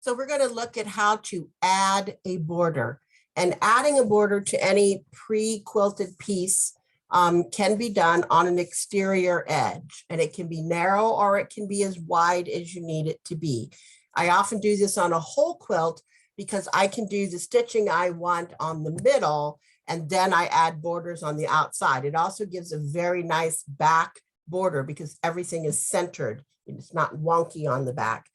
So we're going to look at how to add a border, and adding a border to any pre-quilted piece can be done on an exterior edge, and it can be narrow or it can be as wide as you need it to be. I often do this on a whole quilt because I can do the stitching I want on the middle, and then I add borders on the outside. It also gives a very nice back border because everything is centered. It's not wonky on the back.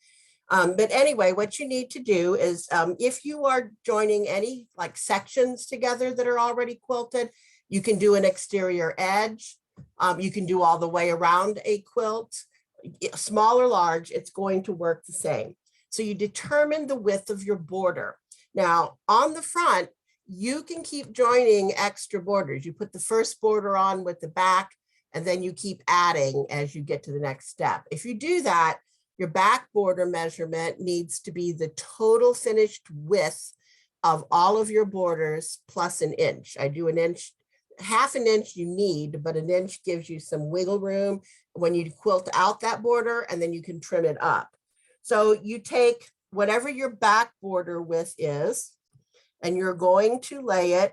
But anyway, what you need to do is if you are joining any like sections together that are already quilted, you can do an exterior edge. You can do all the way around a quilt, small or large, it's going to work the same. So you determine the width of your border. Now on the front, you can keep joining extra borders. You put the first border on with the back, and then you keep adding as you get to the next step. If you do that, your back border measurement needs to be the total finished width of all of your borders plus an inch. I do an inch, half an inch you need, but an inch gives you some wiggle room when you quilt out that border, and then you can trim it up. So you take whatever your back border width is, and you're going to lay it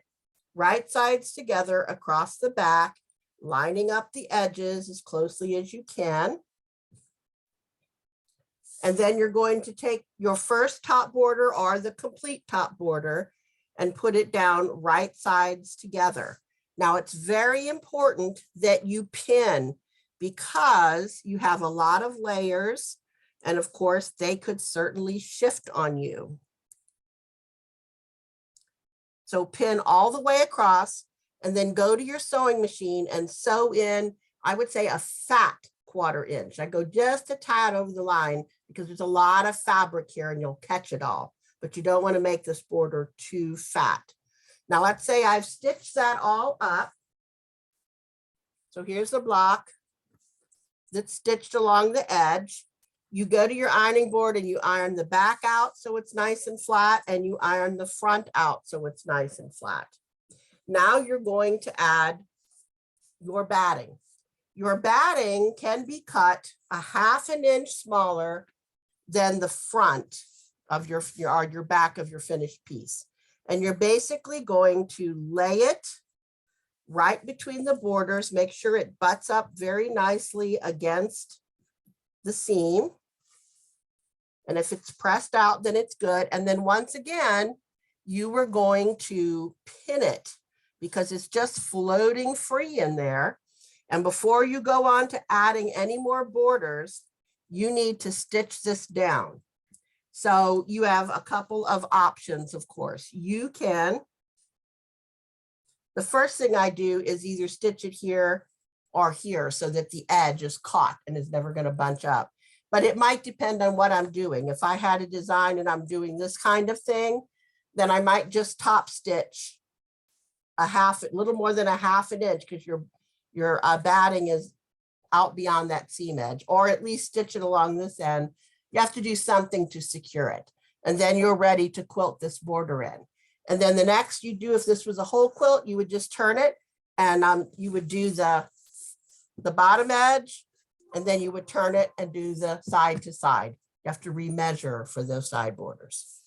right sides together across the back, lining up the edges as closely as you can. And then you're going to take your first top border or the complete top border and put it down right sides together. Now it's very important that you pin because you have a lot of layers, and of course they could certainly shift on you. So pin all the way across, and then go to your sewing machine and sew in, I would say, a fat 1/4 inch. I go just a tad over the line because there's a lot of fabric here and you'll catch it all, but you don't want to make this border too fat. Now let's say I've stitched that all up. So here's the block that's stitched along the edge. You go to your ironing board and you iron the back out so it's nice and flat, and you iron the front out so it's nice and flat. Now you're going to add your batting. Your batting can be cut a half an inch smaller than the front of your back of your finished piece. And you're basically going to lay it right between the borders, make sure it butts up very nicely against the seam. And if it's pressed out, then it's good. And then once again, you were going to pin it because it's just floating free in there. And before you go on to adding any more borders, you need to stitch this down. So you have a couple of options, of course. You can, the first thing I do is either stitch it here or here so that the edge is caught and is never going to bunch up. But it might depend on what I'm doing. If I had a design and I'm doing this kind of thing, then I might just top stitch a little more than a half an inch because your batting is out beyond that seam edge, or at least stitch it along this end. You have to do something to secure it. And then you're ready to quilt this border in. And then the next you do, if this was a whole quilt, you would just turn it and you would do the bottom edge, and then you would turn it and do the side to side. You have to remeasure for those side borders.